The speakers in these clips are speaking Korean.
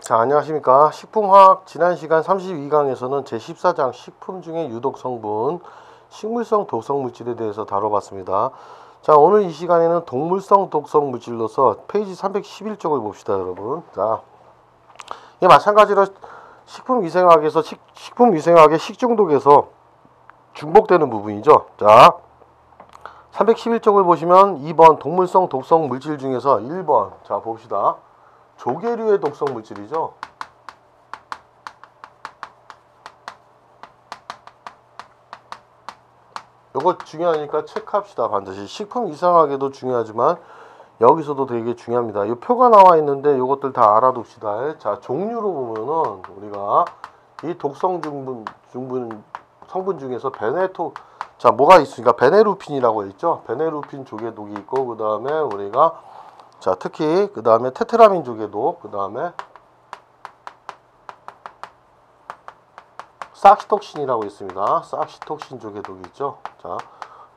자, 안녕하십니까. 식품화학 지난 시간 32강에서는 제14장 식품 중에 유독 성분, 식물성 독성 물질에 대해서 다뤄봤습니다. 자, 오늘 이 시간에는 동물성 독성 물질로서 페이지 311쪽을 봅시다, 여러분. 자, 이게 마찬가지로 식품위생학에서 식품위생학의 식중독에서 중복되는 부분이죠. 자, 311쪽을 보시면 2번 동물성 독성 물질 중에서 1번, 자 봅시다. 조개류의 독성 물질이죠. 요거 중요하니까 체크합시다. 반드시 식품 이상하게도 중요하지만 여기서도 되게 중요합니다. 이 표가 나와 있는데 요것들 다 알아둡시다. 자, 종류로 보면은 우리가 이 독성 성분 중에서 자, 뭐가 있으니까 베네루핀이라고 있죠. 베네루핀 조개독이 있고, 그 다음에 우리가 자, 특히 그 다음에 테트라민 조개독, 그 다음에 싹시톡신이라고 있습니다. 싹시톡신 조개독이 있죠. 자,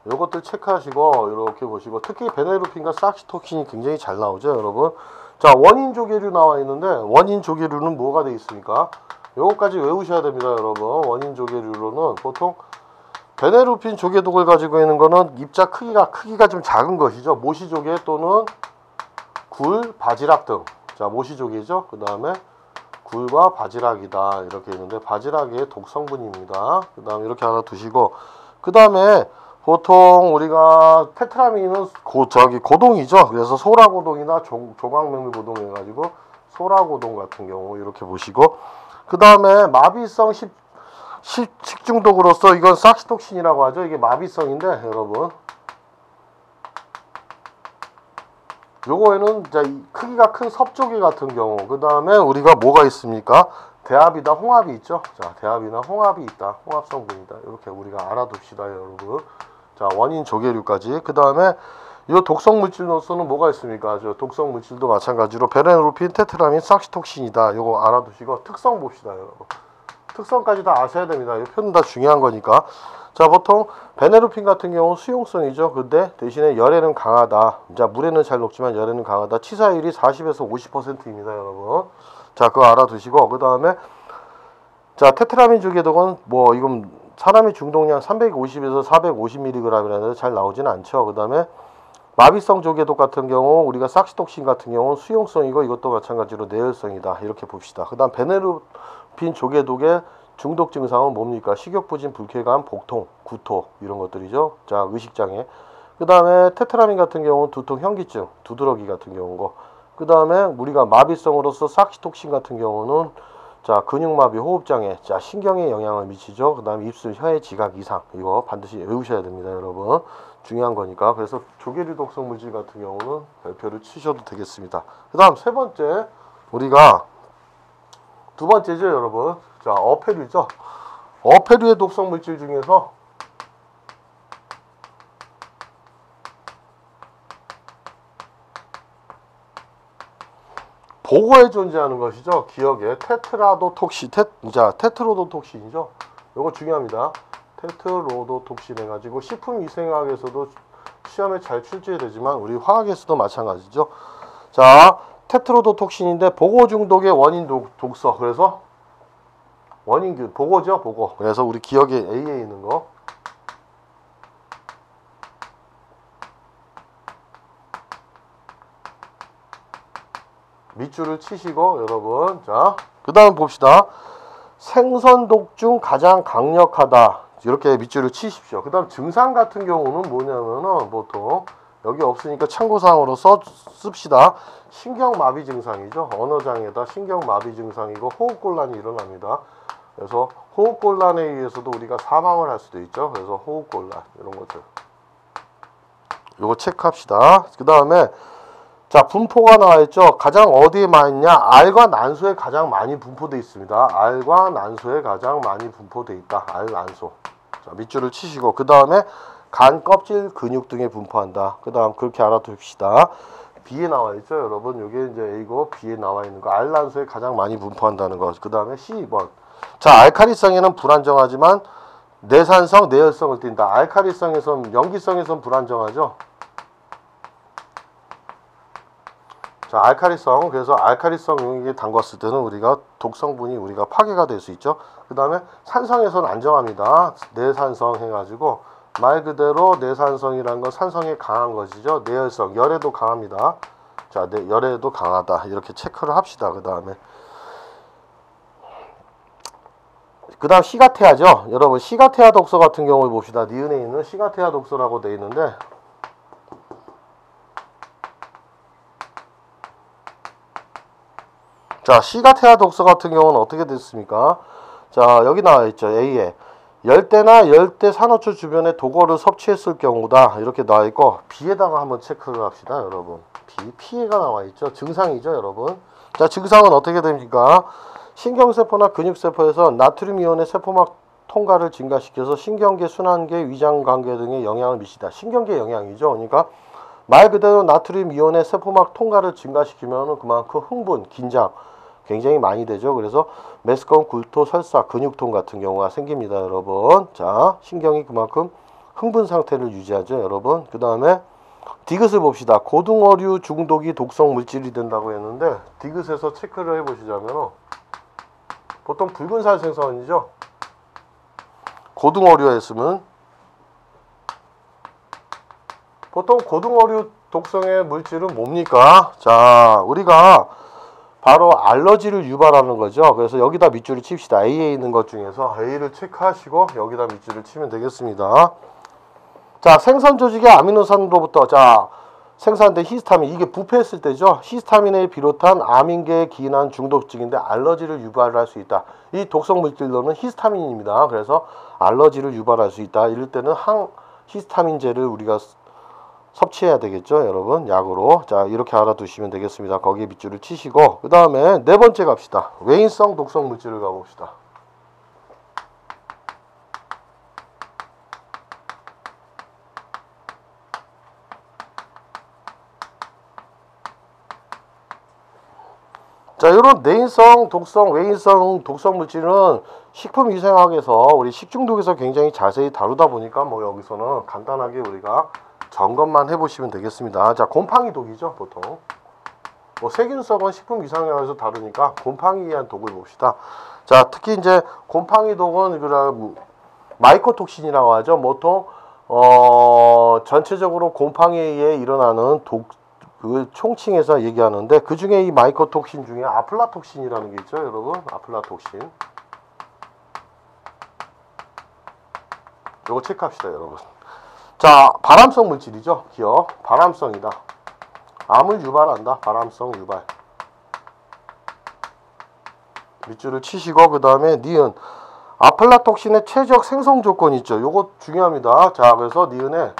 요것들 체크하시고 이렇게 보시고, 특히 베네루핀과 싹시톡신이 굉장히 잘 나오죠, 여러분. 자, 원인 조개류 나와 있는데 원인 조개류는 뭐가 돼 있습니까? 요거까지 외우셔야 됩니다, 여러분. 원인 조개류로는 보통 베네루핀 조개독을 가지고 있는 거는 입자 크기가 좀 작은 것이죠. 모시조개 또는 굴, 바지락 등. 자, 모시조개죠. 그 다음에 굴과 바지락이다. 이렇게 있는데 바지락의 독성분입니다. 그 다음에 이렇게 하나 두시고, 그 다음에 보통 우리가 테트라민은 고동이죠. 그래서 소라고동이나 조광명미고동 해가지고 소라고동 같은 경우 이렇게 보시고, 그 다음에 마비성 식중독으로서 이건 싹시톡신이라고 하죠. 이게 마비성인데 여러분, 요거에는 자, 크기가 큰 섭조개 같은 경우, 그 다음에 우리가 뭐가 있습니까? 대합이다, 홍합이 있죠. 자, 대합이나 홍합이 있다, 홍합 성분이다. 이렇게 우리가 알아둡시다, 여러분. 자, 원인 조개류까지. 그 다음에 이 독성 물질로서는 뭐가 있습니까? 저 독성 물질도 마찬가지로 베네루핀, 테트라민, 싹시톡신이다. 요거 알아두시고 특성 봅시다, 여러분. 특성까지 다 아셔야 됩니다. 이 표는 다 중요한 거니까. 자, 보통 베네루핀 같은 경우는 수용성이죠. 근데 대신에 열에는 강하다. 자, 물에는 잘 녹지만 열에는 강하다. 치사율이 40에서 50%입니다, 여러분. 자, 그거 알아두시고, 그 다음에 자, 테트라민 조개독은 뭐 이건 사람의 중독량 350에서 450mg이라는데 잘 나오진 않죠. 그 다음에 마비성 조개독 같은 경우 우리가 싹시톡신 같은 경우는 수용성이고 이것도 마찬가지로 내열성이다. 이렇게 봅시다. 그 다음 베네루핀 조개독의 중독 증상은 뭡니까? 식욕부진, 불쾌감, 복통, 구토 이런 것들이죠. 자, 의식장애. 그 다음에 테트라민 같은 경우는 두통, 현기증, 두드러기 같은 경우고, 그 다음에 우리가 마비성으로서 싹시톡신 같은 경우는 자, 근육마비, 호흡장애, 자, 신경에 영향을 미치죠. 그 다음에 입술, 혀의 지각 이상, 이거 반드시 외우셔야 됩니다, 여러분. 중요한 거니까. 그래서 조개류 독성 물질 같은 경우는 별표를 치셔도 되겠습니다. 그 다음 세 번째, 우리가 두 번째죠, 여러분. 자, 어패류죠. 어패류의 독성 물질 중에서 보고에 존재하는 것이죠. 기억에 테트로도톡신이죠. 이거 중요합니다. 테트로도톡신 해가지고 식품위생학에서도 시험에 잘 출제되지만 우리 화학에서도 마찬가지죠. 자, 테트로도톡신인데 보고 중독의 원인 독서. 그래서 원인 보고죠, 보고. 그래서 우리 기억에 A에 있는 거. 밑줄을 치시고 여러분. 자, 그 다음 봅시다. 생선독 중 가장 강력하다. 이렇게 밑줄을 치십시오. 그 다음 증상 같은 경우는 뭐냐면은 보통 여기 없으니까 참고사항으로 씁시다. 신경마비 증상이죠. 언어장애다, 신경마비 증상이고 호흡곤란이 일어납니다. 그래서 호흡곤란에 의해서도 우리가 사망을 할 수도 있죠. 그래서 호흡곤란 이런 것들 요거 체크합시다. 그 다음에 자, 분포가 나와 있죠. 가장 어디에 많이 있냐? 알과 난소에 가장 많이 분포되어 있습니다. 알과 난소에 가장 많이 분포되어 있다. 알, 난소. 자, 밑줄을 치시고, 그 다음에 간, 껍질, 근육 등에 분포한다. 그 다음 그렇게 알아둡시다. B에 나와 있죠, 여러분. 이게 이제 A고 B에 나와 있는 거. 알, 난소에 가장 많이 분포한다는 거. 그 다음에 C2번. 자, 알칼리성에는 불안정하지만 내산성, 내열성을 띈다. 알칼리성에선, 염기성에선 불안정하죠. 자, 자, 알칼리성. 그래서 알칼리성 용액에 담갔을 때는 우리가 독성분이 우리가 파괴가 될 수 있죠. 그 다음에 산성에서는 안정합니다. 내산성 해가지고 말 그대로 내산성이라는 건 산성에 강한 것이죠. 내열성, 열에도 강합니다. 자, 열에도 강하다. 이렇게 체크를 합시다. 그 다음 시가테아죠. 여러분, 시가테아 독소 같은 경우를 봅시다. 니은에 있는 시가테아 독소라고 되어 있는데, 자, 시가테아 독소 같은 경우는 어떻게 됐습니까? 자, 여기 나와 있죠. A에 열대나 열대 산호초 주변에 독어를 섭취했을 경우다. 이렇게 나와 있고, B에다가 한번 체크를 합시다, 여러분. 피해가 나와 있죠. 증상이죠, 여러분. 자, 증상은 어떻게 됩니까? 신경세포나 근육세포에서 나트륨 이온의 세포막 통과를 증가시켜서 신경계, 순환계, 위장관계 등에 영향을 미치다. 신경계 영향이죠. 그러니까 말 그대로 나트륨 이온의 세포막 통과를 증가시키면 그만큼 흥분, 긴장 굉장히 많이 되죠. 그래서 메스꺼움, 굴토, 설사, 근육통 같은 경우가 생깁니다, 여러분. 자, 신경이 그만큼 흥분 상태를 유지하죠, 여러분. 그 다음에 디귿을 봅시다. 고등어류 중독이 독성 물질이 된다고 했는데, 디귿에서 체크를 해보시자면 보통 붉은살 생선이죠. 고등어류에 있으면 보통 고등어류 독성의 물질은 뭡니까? 자, 우리가 바로 알러지를 유발하는 거죠. 그래서 여기다 밑줄을 칩시다. A에 있는 것 중에서 A를 체크하시고 여기다 밑줄을 치면 되겠습니다. 자, 생선 조직의 아미노산으로부터 자 생산된 히스타민, 이게 부패했을 때죠. 히스타민에 비롯한 아민계에 기인한 중독증인데 알러지를 유발할 수 있다. 이 독성 물질로는 히스타민입니다. 그래서 알러지를 유발할 수 있다. 이럴 때는 항히스타민제를 우리가 섭취해야 되겠죠, 여러분. 약으로. 자, 이렇게 알아두시면 되겠습니다. 거기에 밑줄을 치시고, 그 다음에 네 번째 갑시다. 외인성 독성 물질을 가봅시다. 자, 이런 내인성 독성, 외인성 독성 물질은 식품위생학에서 우리 식중독에서 굉장히 자세히 다루다 보니까 뭐 여기서는 간단하게 우리가 점검만 해보시면 되겠습니다. 자, 곰팡이 독이죠, 보통. 뭐 세균성은 식품위생학에서 다루니까 곰팡이에 의한 독을 봅시다. 자, 특히 이제 곰팡이 독은 마이코톡신이라고 하죠. 보통 전체적으로 곰팡이에 의해 일어나는 그 총칭해서 얘기하는데, 그 중에 이 마이코톡신 중에 아플라톡신이라는 게 있죠, 여러분. 아플라톡신. 요거 체크합시다, 여러분. 자, 발암성 물질이죠. 기억. 발암성이다. 암을 유발한다. 발암성 유발. 밑줄을 치시고, 그 다음에 니은. 아플라톡신의 최적 생성 조건 있죠. 요거 중요합니다. 자, 그래서 니은의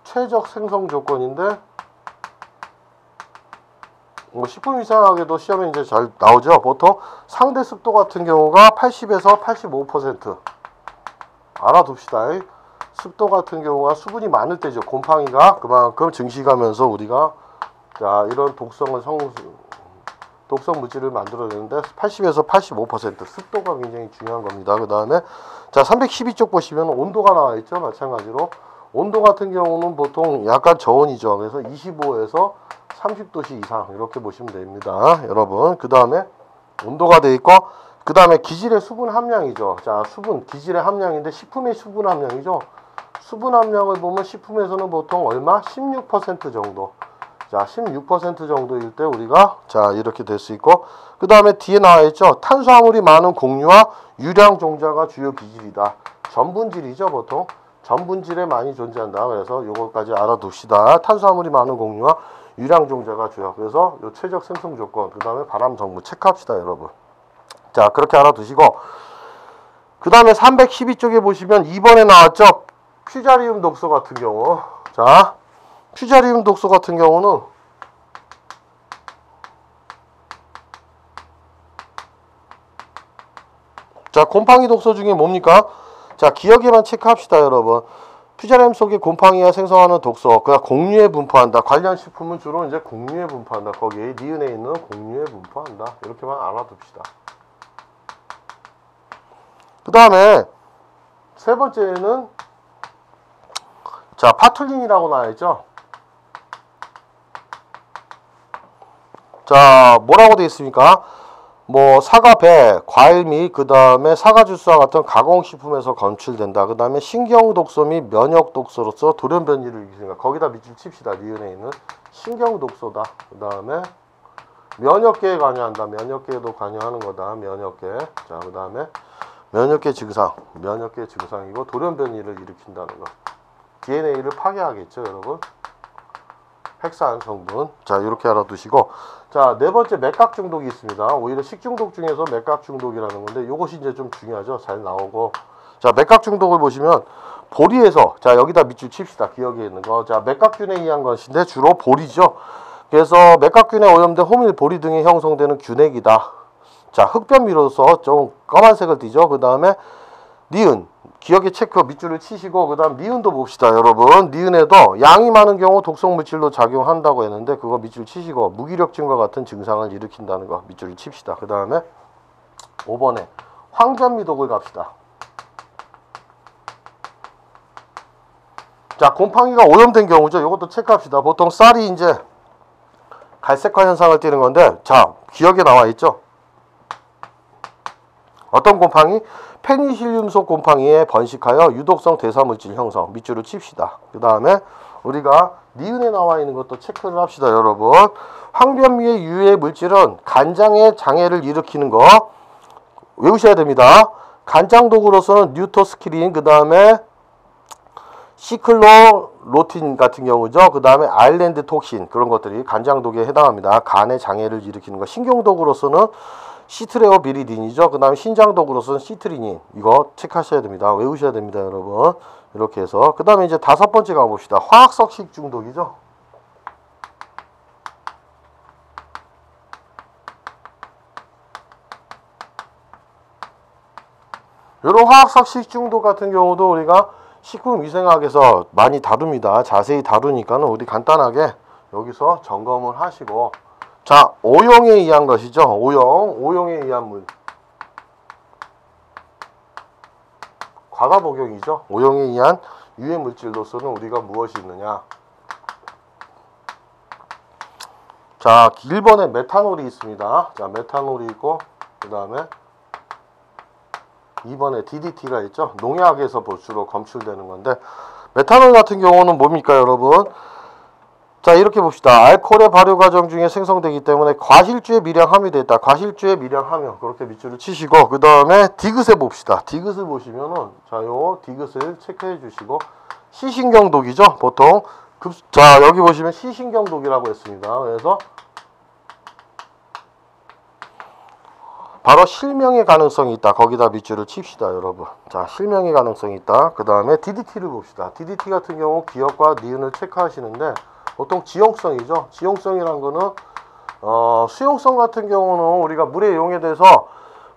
최적 생성 조건인데, 뭐 식품위생학에도 시험에 이제 잘 나오죠. 보통 상대 습도 같은 경우가 80에서 85% 알아둡시다. 습도 같은 경우가 수분이 많을 때죠. 곰팡이가 그만큼 증식하면서 우리가 자 이런 독성 물질을 만들어내는데 80에서 85% 습도가 굉장히 중요한 겁니다. 그 다음에 자 312쪽 보시면 온도가 나와 있죠. 마찬가지로 온도 같은 경우는 보통 약간 저온이죠. 그래서 25에서 30도씨 이상 이렇게 보시면 됩니다, 여러분. 그 다음에 온도가 돼 있고, 그 다음에 기질의 수분 함량이죠. 자, 수분, 기질의 함량인데 식품의 수분 함량이죠. 수분 함량을 보면 식품에서는 보통 얼마? 16% 정도. 자, 16% 정도일 때 우리가 자 이렇게 될 수 있고, 그 다음에 뒤에 나와 있죠. 탄수화물이 많은 곡류와 유량 종자가 주요 기질이다. 전분질이죠, 보통. 전분질에 많이 존재한다. 그래서 요거까지 알아둡시다. 탄수화물이 많은 곡류와 유량 종자가 주요. 그래서 요 최적 생성 조건, 그 다음에 발암 성분 체크합시다, 여러분. 자, 그렇게 알아두시고, 그 다음에 312쪽에 보시면 2번에 나왔죠. 퓨자리움 독소 같은 경우. 자, 퓨자리움 독소 같은 경우는 자, 곰팡이 독소 중에 뭡니까? 자, 기억에만 체크합시다, 여러분. 퓨자리움 속에 곰팡이가 생성하는 독소, 그러니까 곡류에 분포한다. 관련 식품은 주로 이제 곡류에 분포한다. 거기에 니은에 있는 곡류에 분포한다. 이렇게만 알아둡시다. 그 다음에 세 번째는 자 파툴린이라고 나와있죠. 자, 뭐라고 되어 있습니까? 뭐 사과, 배, 과일 및 그 다음에 사과 주스와 같은 가공식품에서 검출된다. 그 다음에 신경독소 및 면역독소로서 돌연변이를 일으킨다. 거기다 밑줄 칩시다. 니은에 있는 신경독소다. 그 다음에 면역계에 관여한다. 면역계에도 관여하는 거다. 면역계. 자, 그 다음에 면역계 증상. 면역계 증상이고 돌연변이를 일으킨다는 거. DNA를 파괴하겠죠, 여러분. 핵산 성분. 자, 이렇게 알아두시고. 자, 네 번째 맥각 중독이 있습니다. 오히려 식중독 중에서 맥각 중독이라는 건데 이것이 이제 좀 중요하죠. 잘 나오고. 자, 맥각 중독을 보시면 보리에서, 자, 여기다 밑줄 칩시다. 기억에 있는 거. 자, 맥각균에 의한 것인데 주로 보리죠. 그래서 맥각균에 오염된 호밀, 보리 등에 형성되는 균핵이다. 자, 흑변미로서 좀 검은색을 띠죠. 그 다음에 니은. 기억에 체크 밑줄을 치시고 그 다음 니은도 봅시다. 여러분 니은에도 양이 많은 경우 독성물질로 작용한다고 했는데 그거 밑줄 치시고 무기력증과 같은 증상을 일으킨다는 거 밑줄을 칩시다. 그 다음에 5번에 황전미독을 갑시다. 자, 곰팡이가 오염된 경우죠. 이것도 체크합시다. 보통 쌀이 이제 갈색화 현상을 띠는 건데, 자, 기억에 나와 있죠. 어떤 곰팡이? 페니실륨속 곰팡이에 번식하여 유독성 대사물질 형성. 밑줄을 칩시다. 그 다음에 우리가 니은에 나와 있는 것도 체크를 합시다. 여러분 황변미의 유해 물질은 간장의 장애를 일으키는 거 외우셔야 됩니다. 간장독으로서는 뉴토스키린, 그 다음에 시클로로틴 같은 경우죠. 그 다음에 아일랜드 톡신, 그런 것들이 간장독에 해당합니다. 간의 장애를 일으키는 거. 신경독으로서는 시트레오비리딘이죠. 그 다음에 신장독으로서는 시트리닌. 이거 체크하셔야 됩니다. 외우셔야 됩니다, 여러분. 이렇게 해서. 그 다음에 이제 다섯 번째 가봅시다. 화학석식 중독이죠. 이런 화학석식 중독 같은 경우도 우리가 식품위생학에서 많이 다룹니다. 자세히 다루니까는 우리 간단하게 여기서 점검을 하시고, 자, 오용에 의한 것이죠. 오용에 의한 물. 과다복용이죠. 오용에 의한 유해 물질로서는 우리가 무엇이 있느냐. 자, 1번에 메탄올이 있습니다. 자, 메탄올이 있고, 그 다음에 2번에 DDT가 있죠. 농약에서 주로 검출되는 건데, 메탄올 같은 경우는 뭡니까, 여러분? 자, 이렇게 봅시다. 알코올의 발효 과정 중에 생성되기 때문에 과실주에 미량 함유되어 있다. 과실주에 미량 함유. 그렇게 밑줄을 치시고, 그 다음에 디귿에 봅시다. 디귿을 보시면은, 자, 요 디귿을 체크해 주시고, 시신경독이죠. 보통. 자, 여기 보시면 시신경독이라고 했습니다. 그래서 바로 실명의 가능성이 있다. 거기다 밑줄을 칩시다, 여러분. 자, 실명의 가능성이 있다. 그 다음에 DDT를 봅시다. DDT 같은 경우 기억과 니은을 체크하시는데, 보통 지용성이죠. 지용성이란 거는 수용성 같은 경우는 우리가 물에 용해돼서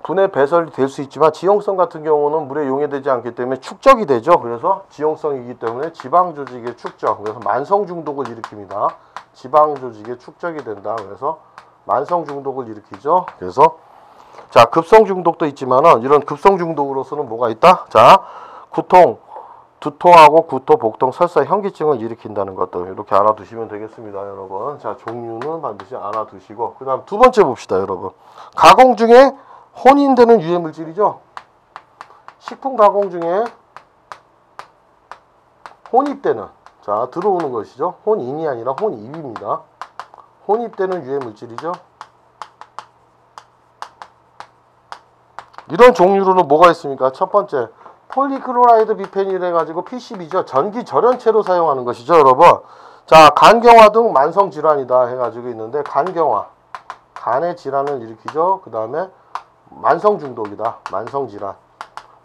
분해 배설이 될 수 있지만, 지용성 같은 경우는 물에 용해되지 않기 때문에 축적이 되죠. 그래서 지용성이기 때문에 지방 조직의 축적, 그래서 만성 중독을 일으킵니다. 지방 조직의 축적이 된다. 그래서 만성 중독을 일으키죠. 그래서 자, 급성 중독도 있지만은 이런 급성 중독으로서는 뭐가 있다? 자, 두통하고 구토, 복통, 설사, 현기증을 일으킨다는 것도 이렇게 알아두시면 되겠습니다, 여러분. 자, 종류는 반드시 알아두시고, 그 다음 두 번째 봅시다, 여러분. 가공 중에 혼인되는 유해 물질이죠. 식품 가공 중에 혼입되는, 자, 들어오는 것이죠. 혼인이 아니라 혼입입니다. 혼입되는 유해 물질이죠. 이런 종류로는 뭐가 있습니까? 첫 번째, 폴리클로라이드 비페닐 해가지고 PCB죠. 전기 절연체로 사용하는 것이죠, 여러분. 자, 간경화 등 만성 질환이다 해가지고 있는데, 간경화, 간의 질환을 일으키죠. 그 다음에 만성 중독이다, 만성 질환.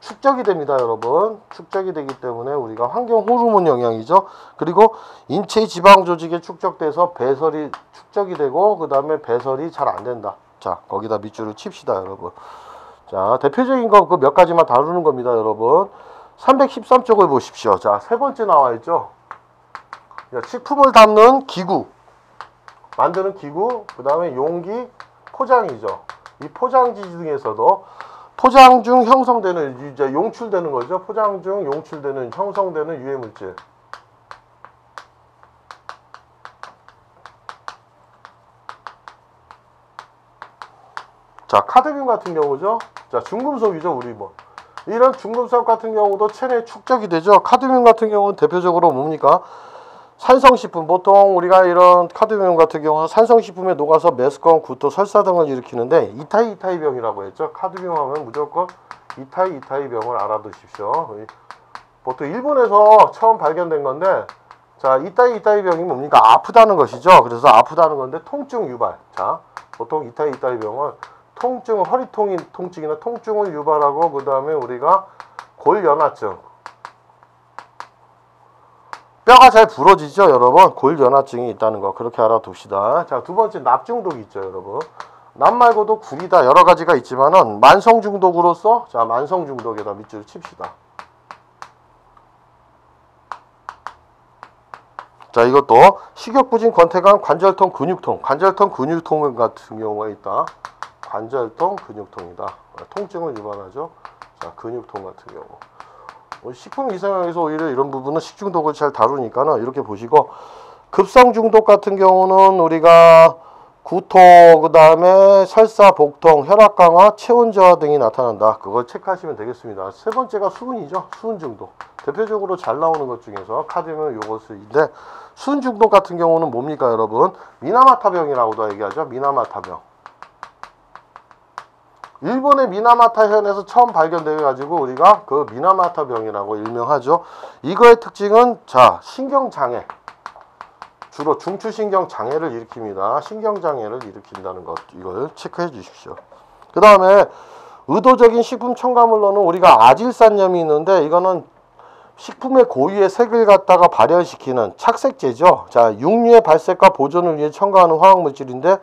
축적이 됩니다, 여러분. 축적이 되기 때문에 우리가 환경 호르몬 영향이죠. 그리고 인체 지방 조직에 축적돼서 배설이 축적이 되고, 그 다음에 배설이 잘 안 된다. 자, 거기다 밑줄을 칩시다, 여러분. 자, 대표적인 거 그 몇 가지만 다루는 겁니다, 여러분. 313쪽을 보십시오. 자, 세 번째 나와 있죠. 식품을 담는 기구, 만드는 기구, 그 다음에 용기, 포장이죠. 이 포장지 등에서도 포장 중 형성되는, 이제 용출되는 거죠. 포장 중 용출되는, 형성되는 유해 물질. 자, 카드뮴 같은 경우죠. 자, 중금속이죠. 우리 뭐 이런 중금속 같은 경우도 체내에 축적이 되죠. 카드뮴 같은 경우는 대표적으로 뭡니까? 산성식품, 보통 우리가 이런 카드뮴 같은 경우는 산성식품에 녹아서 메스꺼운 구토, 설사 등을 일으키는데 이타이병이라고 했죠. 카드뮴 하면 무조건 이타이병을 알아두십시오. 보통 일본에서 처음 발견된 건데, 자, 이타이병이 뭡니까? 아프다는 것이죠. 그래서 아프다는 건데 통증 유발. 자, 보통 이타이병은 통증, 허리 통증이나 통증을 유발하고, 그 다음에 우리가 골연화증, 뼈가 잘 부러지죠, 여러분. 골연화증이 있다는 거 그렇게 알아둡시다. 자, 두 번째 납중독이 있죠, 여러분. 납 말고도 굴이다 여러 가지가 있지만은 만성 중독으로서, 자, 만성 중독에다 밑줄 칩시다. 자, 이것도 식욕부진, 권태감, 관절통, 근육통. 관절통, 근육통 같은 경우가 있다. 관절통, 근육통이다. 통증을 유발하죠. 자, 근육통 같은 경우. 식품 이상에서 오히려 이런 부분은 식중독을 잘 다루니까는 이렇게 보시고, 급성 중독 같은 경우는 우리가 구토, 그 다음에 설사, 복통, 혈압 강화, 체온 저하 등이 나타난다. 그걸 체크하시면 되겠습니다. 세 번째가 수은이죠. 수은 중독. 대표적으로 잘 나오는 것 중에서 카드뮴 요것인데, 수은 중독 같은 경우는 뭡니까, 여러분? 미나마타병이라고도 얘기하죠. 미나마타병. 일본의 미나마타현에서 처음 발견되어 가지고 우리가 그 미나마타병이라고 일명하죠. 이거의 특징은, 자, 신경장애, 주로 중추신경장애를 일으킵니다. 신경장애를 일으킨다는 것, 이걸 체크해 주십시오. 그 다음에 의도적인 식품 첨가물로는 우리가 아질산염이 있는데, 이거는 식품의 고유의 색을 갖다가 발현시키는 착색제죠. 자, 육류의 발색과 보존을 위해 첨가하는 화학물질인데,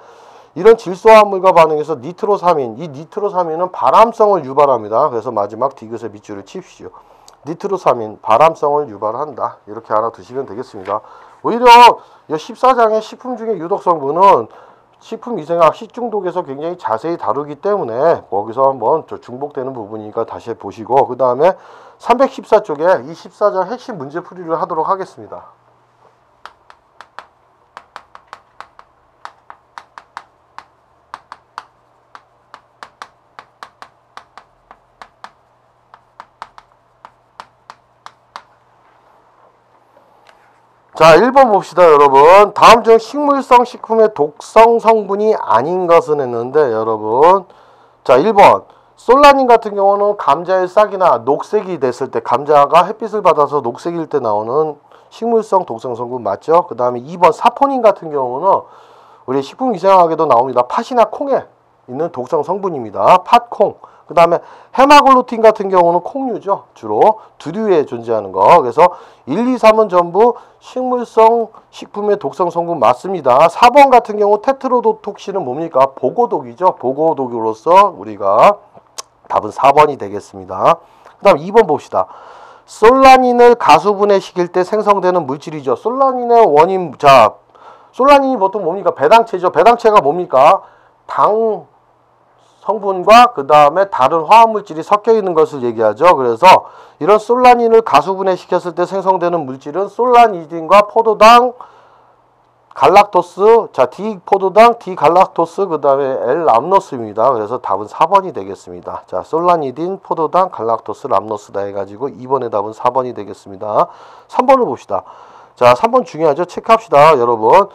이런 질소화합물과 반응해서 니트로사민, 이 니트로사민은 발암성을 유발합니다. 그래서 마지막 디귿에 밑줄을 칩시오. 니트로사민, 발암성을 유발한다. 이렇게 알아두시면 되겠습니다. 오히려 이 14장의 식품 중에 유독성분은 식품위생학, 식중독에서 굉장히 자세히 다루기 때문에 거기서 한번 중복되는 부분이니까 다시 보시고, 그 다음에 314쪽에 이 14장 핵심 문제풀이를 하도록 하겠습니다. 자, 1번 봅시다, 여러분. 다음 중 식물성 식품의 독성 성분이 아닌 것은 했는데, 여러분. 자, 1번. 솔라닌 같은 경우는 감자의 싹이나 녹색이 됐을 때, 감자가 햇빛을 받아서 녹색일 때 나오는 식물성 독성 성분 맞죠? 그 다음에 2번 사포닌 같은 경우는 우리 식품위생학에도 나옵니다. 팥이나 콩에 있는 독성 성분입니다. 팥, 콩. 그 다음에 헤마글루틴 같은 경우는 콩류죠. 주로 두류에 존재하는 거. 그래서 1, 2, 3은 전부 식물성 식품의 독성 성분 맞습니다. 4번 같은 경우 테트로도톡신은 뭡니까? 보고독이죠. 보고독으로서 우리가 답은 4번이 되겠습니다. 그 다음 2번 봅시다. 솔라닌을 가수분해시킬 때 생성되는 물질이죠. 솔라닌의 원인, 자, 솔라닌이 보통 뭡니까? 배당체죠. 배당체가 뭡니까? 당 성분과 그 다음에 다른 화합물질이 섞여 있는 것을 얘기하죠. 그래서 이런 솔라닌을 가수분해시켰을 때 생성되는 물질은 솔라니딘과 포도당, 갈락토스, 자, 디포도당, 디갈락토스, 그 다음에 L-람노스입니다. 그래서 답은 4번이 되겠습니다. 자, 솔라니딘, 포도당, 갈락토스, 람노스다 해가지고 2번의 답은 4번이 되겠습니다. 3번을 봅시다. 자, 3번 중요하죠. 체크합시다, 여러분.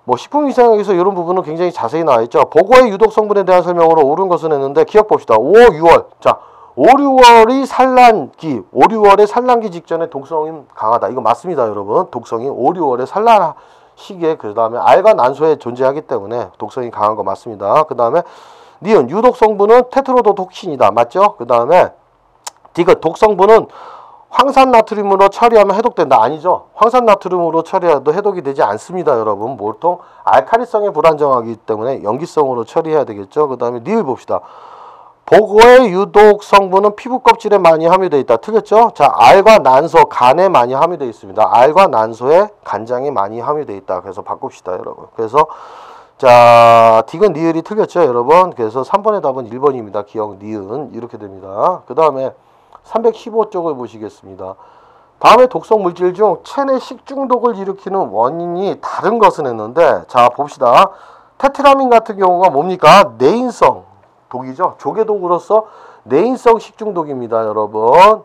뭐 식품위생학에서 이런 부분은 굉장히 자세히 나와있죠. 보고의 유독 성분에 대한 설명으로 옳은 것은 했는데 기억 봅시다. 5, 6월. 자, 5, 6월이 산란기, 5, 6월의 산란기 직전에 독성이 강하다. 이거 맞습니다, 여러분. 독성이 5, 6월의 산란 시기에, 그 다음에 알과 난소에 존재하기 때문에 독성이 강한 거 맞습니다. 그 다음에 니은 유독 성분은 테트로도톡신이다. 맞죠? 그 다음에 디귿 독성분은 황산나트륨으로 처리하면 해독된다. 아니죠. 황산나트륨으로 처리해도 해독이 되지 않습니다, 여러분. 보통 알카리성에 불안정하기 때문에 염기성으로 처리해야 되겠죠. 그 다음에 니을 봅시다. 보고의 유독 성분은 피부 껍질에 많이 함유되어 있다. 틀렸죠? 자, 알과 난소, 간에 많이 함유되어 있습니다. 알과 난소에 간장에 많이 함유되어 있다. 그래서 바꿉시다, 여러분. 그래서 자, 디귿 니을이 틀렸죠, 여러분. 그래서 3번의 답은 1번입니다. 기억 니은 이렇게 됩니다. 그 다음에 315쪽을 보시겠습니다. 다음에 독성 물질 중 체내 식중독을 일으키는 원인이 다른 것은 했는데, 자, 봅시다. 테트라민 같은 경우가 뭡니까? 내인성. 독이죠. 조개독으로서 내인성 식중독입니다, 여러분.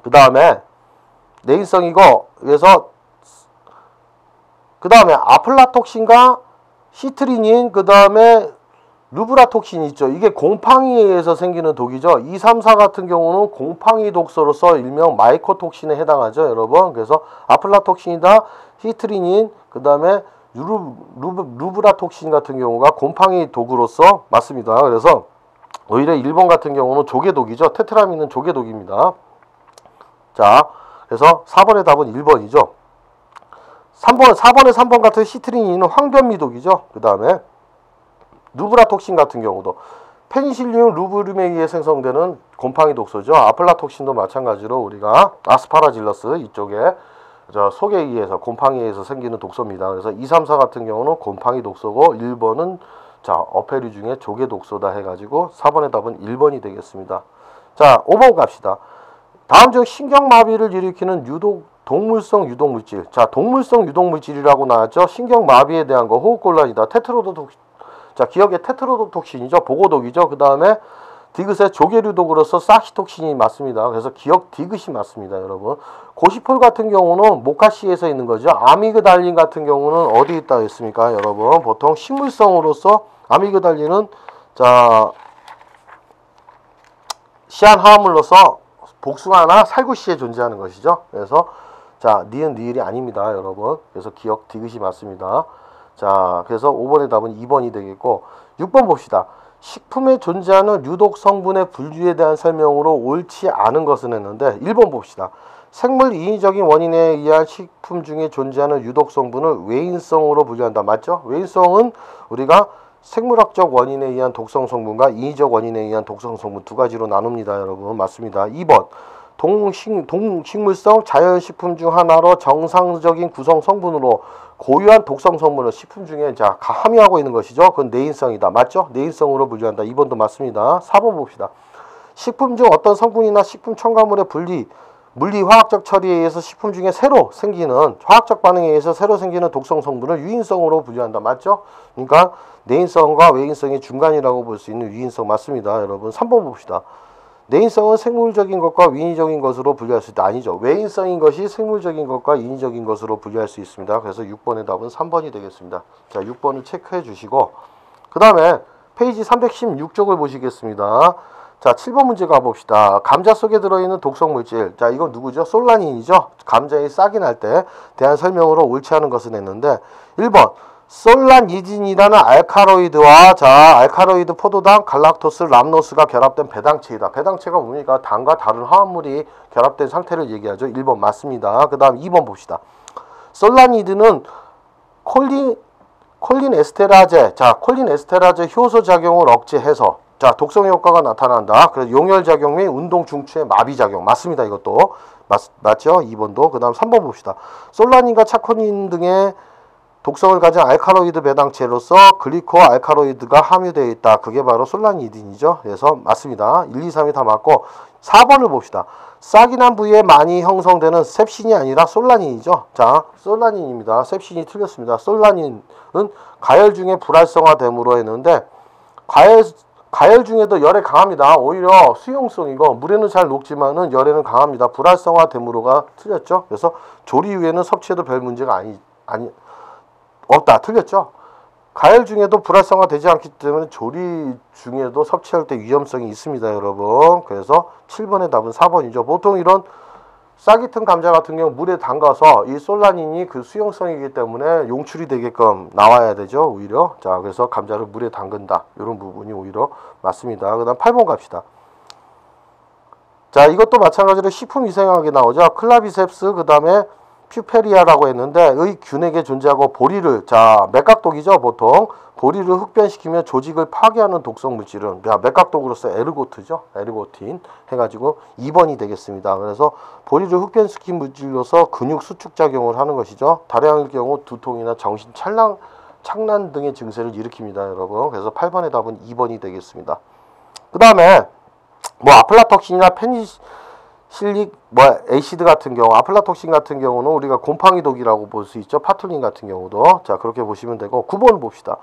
그 다음에 내인성이고, 그래서 그 다음에 아플라톡신과 시트리닌, 그 다음에 루브라톡신 있죠. 이게 곰팡이에 의해서 생기는 독이죠. 2, 3, 4 같은 경우는 곰팡이 독소로서 일명 마이코톡신에 해당하죠, 여러분. 그래서 아플라톡신이다, 시트리닌, 그 다음에 루브라톡신 같은 경우가 곰팡이 독으로서 맞습니다. 그래서 오히려 1번 같은 경우는 조개독이죠. 테트라민은 조개독입니다. 자, 그래서 4번의 답은 1번이죠. 4번에 3번 같은 시트리닌은 황변미독이죠. 그 다음에 루브라톡신 같은 경우도 페니실륨 루브륨에 의해 생성되는 곰팡이 독소죠. 아플라톡신도 마찬가지로 우리가 아스파라질러스 이쪽에 속에 의해서 곰팡이에 의해서 생기는 독소입니다. 그래서 2, 3, 4 같은 경우는 곰팡이 독소고 1번은 자 어패류 중에 조개 독소다 해가지고 4번의 답은 1번이 되겠습니다. 자 5번 갑시다. 다음 중 신경마비를 일으키는 동물성 유독물질. 자 동물성 유독물질이라고 나왔죠. 신경마비에 대한 거 호흡곤란이다. 자 기억에 테트로도톡신이죠. 보고독이죠. 그 다음에 디귿의 조개류독으로서 사시톡신이 맞습니다. 그래서 기억 디귿이 맞습니다, 여러분. 고시폴 같은 경우는 모카시에서 있는 거죠. 아미그달린 같은 경우는 어디 있다 했습니까, 여러분? 보통 식물성으로서 아미그달린은 자 시한화합물로서 복숭아나 살구씨에 존재하는 것이죠. 그래서 자 니은 니을이 아닙니다, 여러분. 그래서 기억 디귿이 맞습니다. 자 그래서 5번의 답은 2번이 되겠고 6번 봅시다. 식품에 존재하는 유독 성분의 분류에 대한 설명으로 옳지 않은 것은 했는데 1번 봅시다. 생물 인위적인 원인에 의한 식품 중에 존재하는 유독 성분을 외인성으로 분류한다. 맞죠? 외인성은 우리가 생물학적 원인에 의한 독성 성분과 인위적 원인에 의한 독성 성분 두 가지로 나눕니다, 여러분. 맞습니다. 2번 동식물성 자연식품 중 하나로 정상적인 구성 성분으로 고유한 독성 성분을 식품 중에 자 함유하고 있는 것이죠. 그건 내인성이다. 맞죠? 내인성으로 분류한다. 2번도 맞습니다. 4번 봅시다. 식품 중 어떤 성분이나 식품 첨가물의 물리 화학적 처리에 의해서 식품 중에 새로 생기는 화학적 반응에 의해서 새로 생기는 독성 성분을 유인성으로 분류한다. 맞죠? 그러니까 내인성과 외인성의 중간이라고 볼 수 있는 유인성 맞습니다, 여러분. 3번 봅시다. 내인성은 생물적인 것과 인위적인 것으로 분류할 수 있다. 아니죠. 외인성인 것이 생물적인 것과 인위적인 것으로 분류할 수 있습니다. 그래서 6번의 답은 3번이 되겠습니다. 자, 6번을 체크해 주시고 그 다음에 페이지 316쪽을 보시겠습니다. 자, 7번 문제 가봅시다. 감자 속에 들어있는 독성물질. 자, 이건 누구죠? 솔라닌이죠. 감자에 싹이 날 때 대한 설명으로 옳지 않은 것은 했는데 1번 솔라니딘이라는 알카로이드와 자 알카로이드 포도당 갈락토스 람노스가 결합된 배당체이다. 배당체가 뭡니까? 당과 다른 화합물이 결합된 상태를 얘기하죠. 1번 맞습니다. 그 다음 2번 봅시다. 솔라니드는 콜린 에스테라제 자 콜린 에스테라제 효소 작용을 억제해서 자 독성 효과가 나타난다. 그래서 용혈 작용 및 운동 중추의 마비 작용 맞습니다. 이것도 맞죠? 2번도. 그 다음 3번 봅시다. 솔라닌과 차코닌 등의 독성을 가진 알카로이드 배당체로서 글리코 알카로이드가 함유되어 있다. 그게 바로 솔라니딘이죠. 그래서 맞습니다. 1, 2, 3이 다 맞고 4번을 봅시다. 싹이 난 부위에 많이 형성되는 셉신이 아니라 솔라닌이죠. 자, 솔라닌입니다. 셉신이 틀렸습니다. 솔라닌은 가열 중에 불활성화됨으로 했는데 가열 중에도 열에 강합니다. 오히려 수용성이고 물에는 잘 녹지만은 열에는 강합니다. 불활성화됨으로가 틀렸죠. 그래서 조리 후에는 섭취해도 별 문제가 없다. 틀렸죠? 가열 중에도 불활성화 되지 않기 때문에 조리 중에도 섭취할 때 위험성이 있습니다, 여러분. 그래서 7번의 답은 4번이죠. 보통 이런 싹이 튼 감자 같은 경우 물에 담가서 이 솔라닌이 그 수용성이기 때문에 용출이 되게끔 나와야 되죠, 오히려. 자, 그래서 감자를 물에 담근다. 이런 부분이 오히려 맞습니다. 그 다음 8번 갑시다. 자, 이것도 마찬가지로 식품위생학에 나오죠. 클라비셉스, 그 다음에 퓨페리아라고 했는데 의 균에게 존재하고 보리를 자 맥각독이죠. 보통 보리를 흡변시키면 조직을 파괴하는 독성 물질은 맥각독으로서 에르고트죠. 에르고틴 해가지고 2번이 되겠습니다. 그래서 보리를 흡변시킨 물질로서 근육 수축 작용을 하는 것이죠. 다량일 경우 두통이나 정신 착란 등의 증세를 일으킵니다, 여러분. 그래서 8번의 답은 2번이 되겠습니다. 그 다음에 뭐 아플라톡신이나 실릭 에이시드 같은 경우 아플라톡신 같은 경우는 우리가 곰팡이 독이라고 볼 수 있죠. 파툴린 같은 경우도 자 그렇게 보시면 되고 9번 봅시다.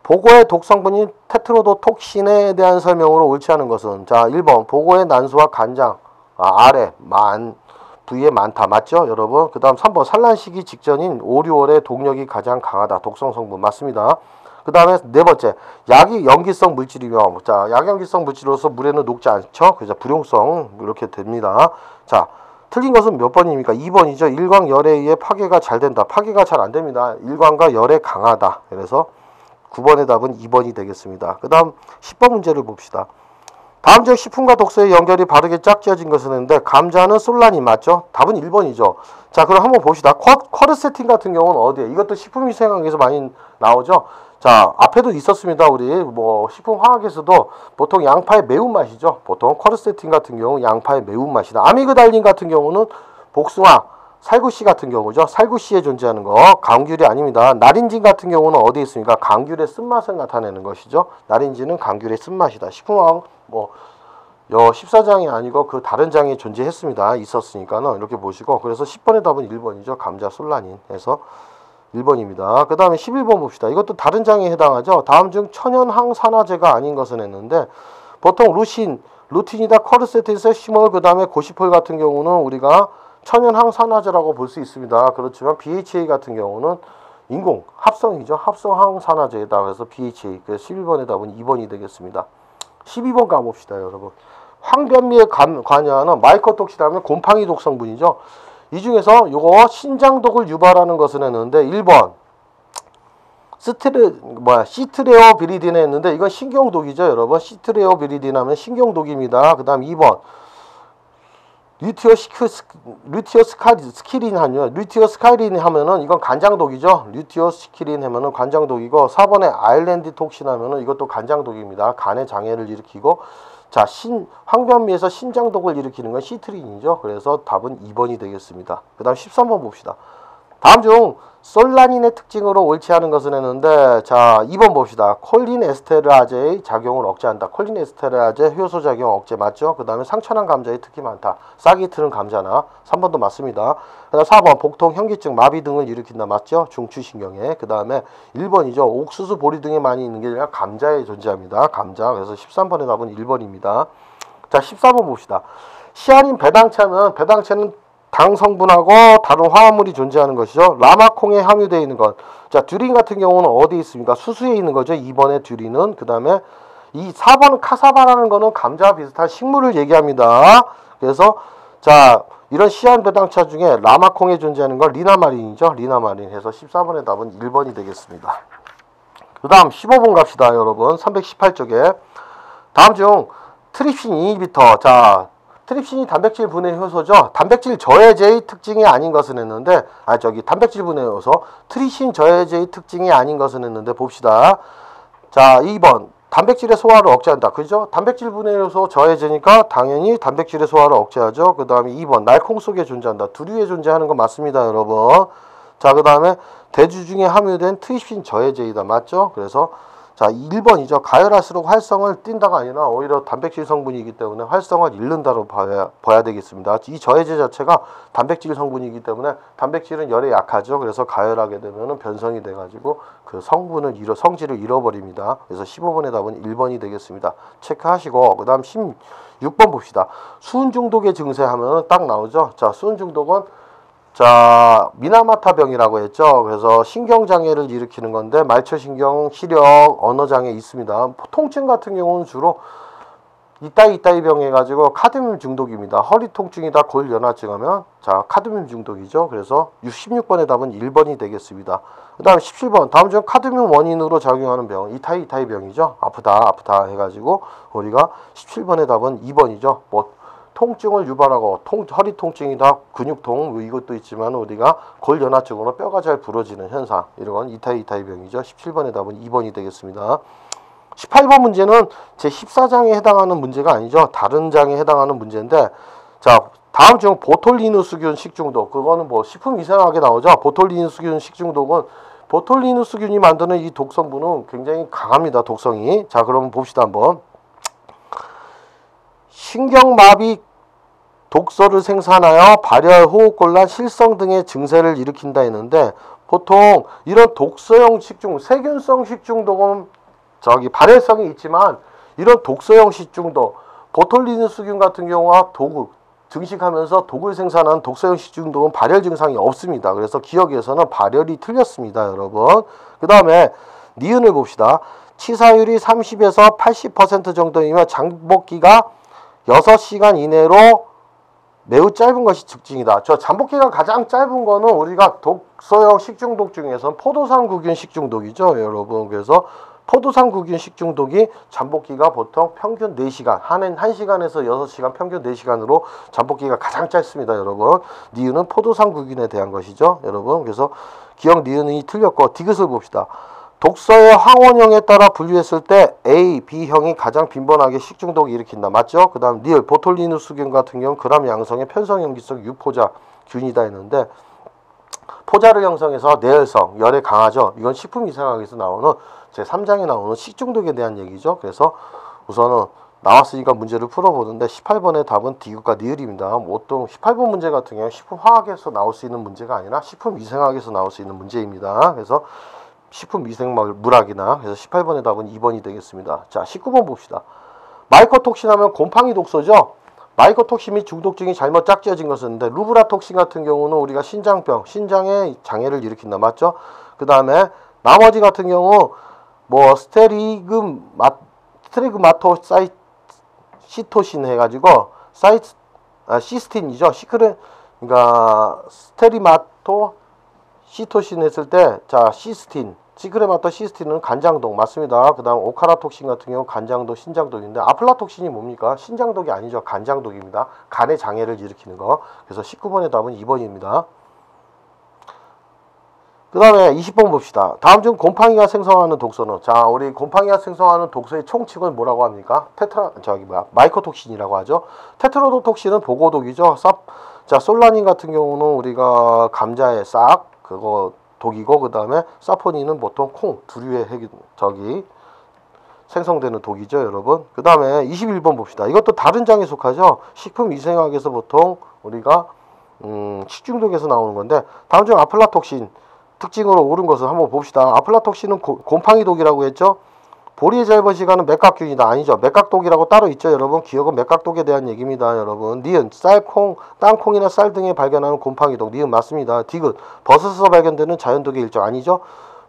보고의 독성분인 테트로도톡신에 대한 설명으로 옳지 않은 것은 자 1번 보고의 난수와 간장 부위에 많다. 맞죠 여러분? 그 다음 3번 산란시기 직전인 5, 6월에 독력이 가장 강하다. 독성성분 맞습니다. 그 다음에 네 번째 약이 염기성 물질이며 자 약염기성 물질로서 물에는 녹지 않죠. 그래서 불용성 이렇게 됩니다. 자 틀린 것은 몇 번입니까? 2번이죠. 일광 열에 의해 파괴가 잘 된다. 파괴가 잘 안 됩니다. 일광과 열에 강하다. 그래서 9번의 답은 2번이 되겠습니다. 그 다음 10번 문제를 봅시다. 다음 중 식품과 독소의 연결이 바르게 짝지어진 것은 했는데 감자는 솔라닌 맞죠? 답은 1번이죠. 자 그럼 한번 봅시다. 쿼르세틴 같은 경우는 어디에? 이것도 식품위생학에서 많이 나오죠. 자 앞에도 있었습니다. 우리 뭐 식품화학에서도 보통 양파의 매운맛이죠. 보통 쿼르세틴 같은 경우 양파의 매운맛이다. 아미그달린 같은 경우는 복숭아 살구씨 같은 경우죠. 살구씨에 존재하는 거 감귤이 아닙니다. 나린진 같은 경우는 어디에 있습니까? 감귤의 쓴맛을 나타내는 것이죠. 나린진은 감귤의 쓴맛이다. 식품화학 뭐 14장이 아니고 그 다른 장에 존재했습니다. 있었으니까는 이렇게 보시고 그래서 10번의 답은 1번이죠. 감자 솔라닌에서 1번입니다. 그 다음에 11번 봅시다. 이것도 다른 장에 해당하죠. 다음 중 천연 항산화제가 아닌 것은 했는데 보통 루틴이다 쿼르세틴 세시몰 그 다음에 고시폴 같은 경우는 우리가 천연 항산화제라고 볼 수 있습니다. 그렇지만 BHA 같은 경우는 인공 합성이죠. 합성 항산화제이다. 그래서 BHA 그래서 11번의 답은 2번이 되겠습니다. 12번 가봅시다 여러분. 황변미에 관여하는 마이코톡시라면 곰팡이 독성분이죠. 이 중에서 요거 신장독을 유발하는 것은 했는데 1번 시트레오비리딘에 했는데 이건 신경독이죠 여러분. 시트레오비리딘 하면 신경독입니다. 그 다음 2번 류티오스키린 하면은 이건 간장독이죠. 류티오스키린 하면은 간장독이고 4번에 아일랜디톡신 하면은 이것도 간장독입니다. 간의 장애를 일으키고 자 황변미에서 신장독을 일으키는 건 시트린이죠. 그래서 답은 2번이 되겠습니다. 그 다음 13번 봅시다. 다음 중 솔라닌의 특징으로 옳지 않은 것은 했는데 자 2번 봅시다. 콜린 에스테라제의 작용을 억제한다. 콜린 에스테라제 효소 작용 억제 맞죠? 그 다음에 상처난 감자에 특히 많다. 싹이 트는 감자나 3번도 맞습니다. 그 다음 4번 복통, 현기증, 마비 등을 일으킨다. 맞죠? 중추신경에. 그 다음에 1번이죠. 옥수수, 보리 등에 많이 있는 게 아니라 감자에 존재합니다. 감자. 그래서 13번의 답은 1번입니다. 자 14번 봅시다. 시아닌 배당차는 당 성분하고 다른 화합물이 존재하는 것이죠. 라마콩에 함유되어 있는 것. 자, 듀린 같은 경우는 어디에 있습니까? 수수에 있는 거죠. 2번에 듀린은. 그 다음에 이 4번은 카사바라는 거는 감자와 비슷한 식물을 얘기합니다. 그래서 자, 이런 시안 배당차 중에 라마콩에 존재하는 건 리나마린이죠. 리나마린 해서 14번의 답은 1번이 되겠습니다. 그 다음 15번 갑시다, 여러분. 318쪽에. 다음 중 트립신 이니비터. 자, 트립신이 단백질 분해 효소죠. 단백질 저해제의 특징이 아닌 것은 했는데 단백질 분해 효소 트립신 저해제의 특징이 아닌 것은 했는데 봅시다. 자 2번 단백질의 소화를 억제한다. 그죠? 단백질 분해 효소 저해제니까 당연히 단백질의 소화를 억제하죠. 그 다음에 2번 날콩 속에 존재한다. 두류에 존재하는 건 맞습니다 여러분. 자 그 다음에 대주 중에 함유된 트립신 저해제이다. 맞죠? 그래서 자 1번이죠. 가열할수록 활성을 띈다가 아니라 오히려 단백질 성분이기 때문에 활성을 잃는다로 봐야 되겠습니다. 이 저해제 자체가 단백질 성분이기 때문에 단백질은 열에 약하죠. 그래서 가열하게 되면 변성이 돼가지고 그 성질을 잃어버립니다. 그래서 15번의 답은 1번이 되겠습니다. 체크하시고 그 다음 16번 봅시다. 수은 중독의 증세 하면 딱 나오죠. 자 수은 중독은 자 미나마타병이라고 했죠. 그래서 신경장애를 일으키는 건데 말초신경, 시력, 언어장애 있습니다. 통증 같은 경우는 주로 이따이 병 해가지고 카드뮴 중독입니다. 허리 통증이다 골연화증 하면 자 카드뮴 중독이죠. 그래서 16번의 답은 1번이 되겠습니다. 그 다음 17번 다음 중 카드뮴 원인으로 작용하는 병 이타이 병이죠. 아프다 해가지고 우리가 17번의 답은 2번이죠. 통증을 유발하고 허리 통증이다 근육통 이것도 있지만 우리가 골연화증으로 뼈가 잘 부러지는 현상 이런 건 이타이 병이죠. 17번의 답은 2번이 되겠습니다. 18번 문제는 제 14장에 해당하는 문제가 아니죠. 다른 장에 해당하는 문제인데 자 다음 중 보톨리누스균 식중독 그거는 뭐 식품위생학에 나오죠. 보톨리누스균 식중독은 보톨리누스균이 만드는 이 독성분은 굉장히 강합니다. 독성이. 자 그러면 봅시다 한번. 신경마비 독소를 생산하여 발열, 호흡곤란, 실성 등의 증세를 일으킨다 했는데 보통 이런 독소형 식중, 세균성 식중독은 발열성이 있지만 이런 독소형 식중독, 보톨리누스균 같은 경우와 증식하면서 독을 생산하는 독소형 식중독은 발열 증상이 없습니다. 그래서 기억에서는 발열이 틀렸습니다, 여러분. 그 다음에 니은을 봅시다. 치사율이 30에서 80% 정도이며 잠복기가 6시간 이내로 매우 짧은 것이 특징이다. 잠복기가 가장 짧은 거는 우리가 독소형 식중독 중에서 포도상구균 식중독이죠, 여러분. 그래서 포도상구균 식중독이 잠복기가 보통 평균 4시간, 한 1시간에서 6시간, 평균 4시간으로 잠복기가 가장 짧습니다, 여러분. 니은은 포도상구균에 대한 것이죠, 여러분. 그래서 기억 니은이 틀렸고, 디귿을 봅시다. 독소의 항원형에 따라 분류했을 때 A, B형이 가장 빈번하게 식중독을 일으킨다. 맞죠? 그 다음 니을, 보톨리누스균 같은 경우는 그람 양성의 편성염기성 유포자 균이다 했는데, 포자를 형성해서 내열성, 열에 강하죠. 이건 식품위생학에서 나오는 제3장에 나오는 식중독에 대한 얘기죠. 그래서 우선은 나왔으니까 문제를 풀어보는데 18번의 답은 디귿과 니을입니다. 보통 18번 문제 같은 경우 식품화학에서 나올 수 있는 문제가 아니라 식품위생학에서 나올 수 있는 문제입니다. 그래서 식품위생물학이나 그래서 18번의 답은 2번이 되겠습니다. 자, 19번 봅시다. 마이코톡신 하면 곰팡이 독소죠. 마이코톡신 및 중독증이 잘못 짝지어진 것인데 루브라톡신 같은 경우는 우리가 신장병, 신장에 장애를 일으킨다. 맞죠? 그 다음에 나머지 같은 경우 뭐 스테리그마토시토신 해가지고 시스틴이죠. 그러니까 스테리마토시토신 했을 때 자 시스틴, 시크레마토시스틴은 간장독 맞습니다. 그 다음 오카라톡신 같은 경우 간장독, 신장독인데 아플라톡신이 뭡니까? 신장독이 아니죠. 간장독입니다. 간의 장애를 일으키는 거. 그래서 19번의 답은 2번입니다. 그 다음에 20번 봅시다. 다음 중 곰팡이가 생성하는 독소는, 자, 우리 곰팡이가 생성하는 독소의 총칭을 뭐라고 합니까? 마이코톡신이라고 하죠. 테트로도톡신은 보고독이죠. 자, 솔라닌 같은 경우는 우리가 감자의 싹, 그거 독이고, 그 다음에 사포닌은 보통 콩, 두류의 생성되는 독이죠, 여러분. 그 다음에 21번 봅시다. 이것도 다른 장에 속하죠. 식품위생학에서 보통 우리가 식중독에서 나오는 건데, 다음 중 아플라톡신 특징으로 옳은 것을 한번 봅시다. 아플라톡신은 곰팡이 독이라고 했죠. 보리의 잘버시가는 맥각균이다. 아니죠. 맥각독이라고 따로 있죠, 여러분. 기억은 맥각독에 대한 얘기입니다, 여러분. 니은, 쌀콩, 땅콩이나 쌀 등에 발견하는 곰팡이독. 니은 맞습니다. 디귿, 버섯에서 발견되는 자연독의 일종. 아니죠.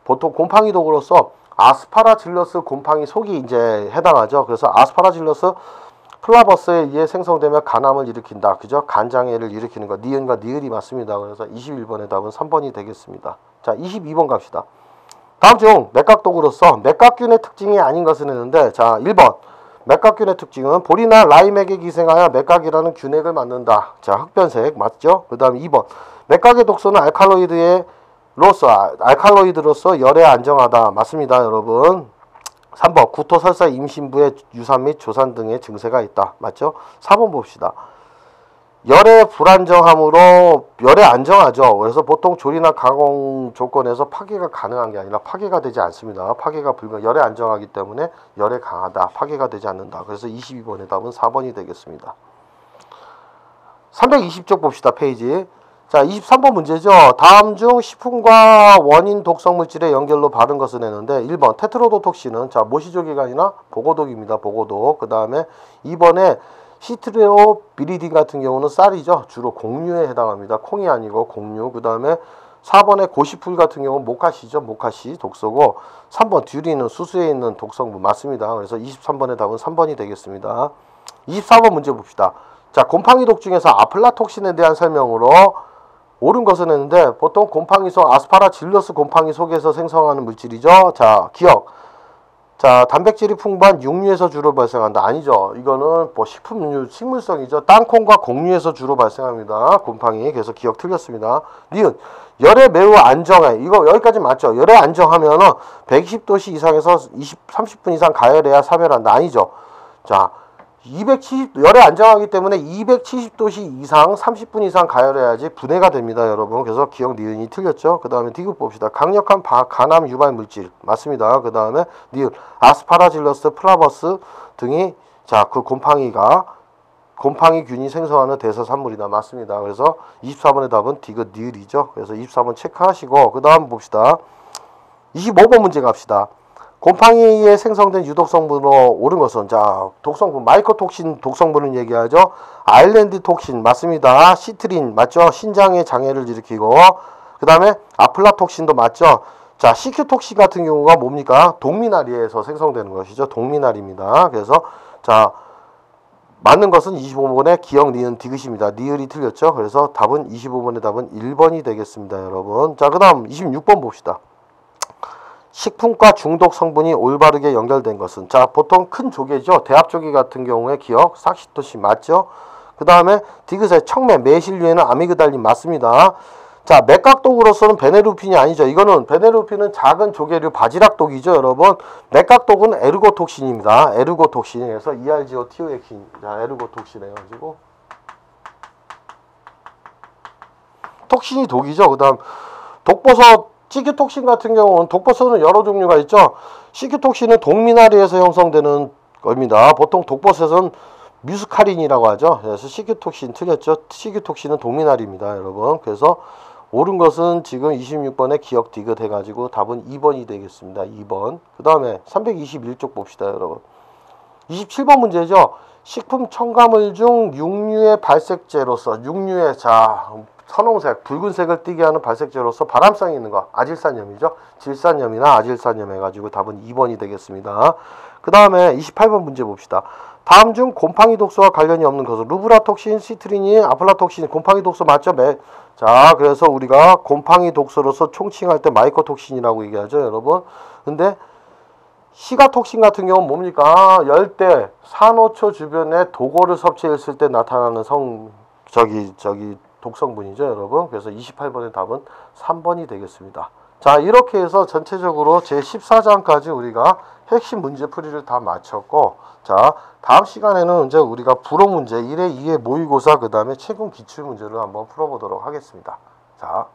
보통 곰팡이독으로서 아스파라질러스 곰팡이 속이 이제 해당하죠. 그래서 아스파라질러스 플라버스에 의해 생성되며 간암을 일으킨다. 그죠? 간장애를 일으키는 거. 니은과 니을이 맞습니다. 그래서 21번의 답은 3번이 되겠습니다. 자, 22번 갑시다. 다음 중 맥각독으로서 맥각균의 특징이 아닌 것은 했는데, 자, 1번 맥각균의 특징은 보리나 라임액에 기생하여 맥각이라는 균액을 만든다. 자, 흑변색 맞죠? 그 다음 2번 맥각의 독소는 알칼로이드로서 열에 안정하다. 맞습니다, 여러분. 3번 구토설사 임신부의 유산 및 조산 등의 증세가 있다. 맞죠? 4번 봅시다. 열에 불안정함으로 열에 안정하죠. 그래서 보통 조리나 가공 조건에서 파괴가 가능한 게 아니라 파괴가 되지 않습니다. 파괴가 열에 안정하기 때문에 열에 강하다. 파괴가 되지 않는다. 그래서 22번의 답은 4번이 되겠습니다. 320쪽 봅시다. 페이지. 자, 23번 문제죠. 다음 중 식품과 원인 독성 물질의 연결로 바른 것을 내는데 1번 테트로도톡신은 자, 모시조기관이나 보고독입니다. 보고독. 그 다음에 2번에 시트레오비리딘 같은 경우는 쌀이죠. 주로 곡류에 해당합니다. 콩이 아니고 곡류. 그 다음에 4번에 고시풀 같은 경우는 모카시죠. 모카시 독소고 3번 듀리는 수수에 있는 독성분 맞습니다. 그래서 23번의 답은 3번이 되겠습니다. 24번 문제 봅시다. 자, 곰팡이독 중에서 아플라톡신에 대한 설명으로 옳은 것은 했는데 보통 곰팡이속 아스파라질러스 곰팡이 속에서 생성하는 물질이죠. 자, 기억. 자, 단백질이 풍부한 육류에서 주로 발생한다. 아니죠. 이거는 뭐 식품류, 식물성이죠. 땅콩과 곡류에서 주로 발생합니다. 곰팡이. 그래서 기억 틀렸습니다. 니은, 열에 매우 안정해. 이거 여기까지 맞죠. 열에 안정하면은 120도씨 이상에서 30분 이상 가열해야 사멸한다. 아니죠. 자, 열에 안정하기 때문에 270도씨 이상 30분 이상 가열해야지 분해가 됩니다, 여러분. 그래서 기억 니은이 틀렸죠. 그 다음에 디귿 봅시다. 강력한 간암 유발 물질 맞습니다. 그 다음에 니은 아스파라질러스 플라버스 등이 자, 그 곰팡이가 곰팡이균이 생성하는 대사산물이다. 맞습니다. 그래서 24번의 답은 디귿 니을이죠. 그래서 24번 체크하시고 그 다음 봅시다. 25번 문제 갑시다. 곰팡이에 생성된 유독성분으로 옳은 것은 자 독성분 마이코톡신 독성분을 얘기하죠. 아일랜드 톡신 맞습니다. 시트린 맞죠. 신장의 장애를 일으키고 그 다음에 아플라톡신도 맞죠. 자 CQ톡신 같은 경우가 뭡니까? 동미나리에서 생성되는 것이죠. 동미나리입니다. 그래서 자 맞는 것은 25번의 기억 니은 디귿입니다. 니을이 틀렸죠. 그래서 답은 25번의 답은 1번이 되겠습니다. 여러분. 자 그 다음 26번 봅시다. 식품과 중독 성분이 올바르게 연결된 것은 자 보통 큰 조개죠. 대합조개 같은 경우에 기억 삭시토신 맞죠. 그 다음에 디귿의 청매 매실류에는 아미그달린 맞습니다. 자 맥각독으로서는 베네루핀이 아니죠. 이거는 베네루핀은 작은 조개류 바지락독이죠. 여러분 맥각독은 에르고톡신입니다. 에르고톡신에서 ERGO-TOX인 자 에르고톡신 해가지고 톡신이 독이죠. 그 다음 독버섯 CQ톡신 같은 경우는 독버섯은 여러 종류가 있죠. CQ톡신은 동미나리에서 형성되는 겁니다. 보통 독버섯은 뮤스카린이라고 하죠. 그래서 CQ톡신 틀렸죠. CQ톡신은 동미나리입니다. 여러분. 그래서 옳은 것은 지금 26번에 기억 디귿 해가지고 답은 2번이 되겠습니다. 2번. 그 다음에 321쪽 봅시다. 여러분. 27번 문제죠. 식품 첨가물 중 육류의 발색제로서 육류의 자 선홍색, 붉은색을 띠게 하는 발색제로서 발암성이 있는 거 아질산염이죠. 질산염이나 아질산염 해가지고 답은 2번이 되겠습니다. 그 다음에 28번 문제 봅시다. 다음 중 곰팡이 독소와 관련이 없는 것은 루브라톡신, 시트린이, 아플라톡신, 곰팡이 독소 맞죠? 자 그래서 우리가 곰팡이 독소로서 총칭할 때 마이코톡신이라고 얘기하죠. 여러분. 근데 시가톡신 같은 경우는 뭡니까? 열대, 산호초 주변에 도고를 섭취했을 때 나타나는 독성분이죠, 여러분. 그래서 28번의 답은 3번이 되겠습니다. 자, 이렇게 해서 전체적으로 제14장까지 우리가 핵심 문제 풀이를 다 마쳤고, 자, 다음 시간에는 이제 우리가 불호 문제 1회, 2회 모의고사, 그 다음에 최근 기출 문제를 한번 풀어보도록 하겠습니다. 자.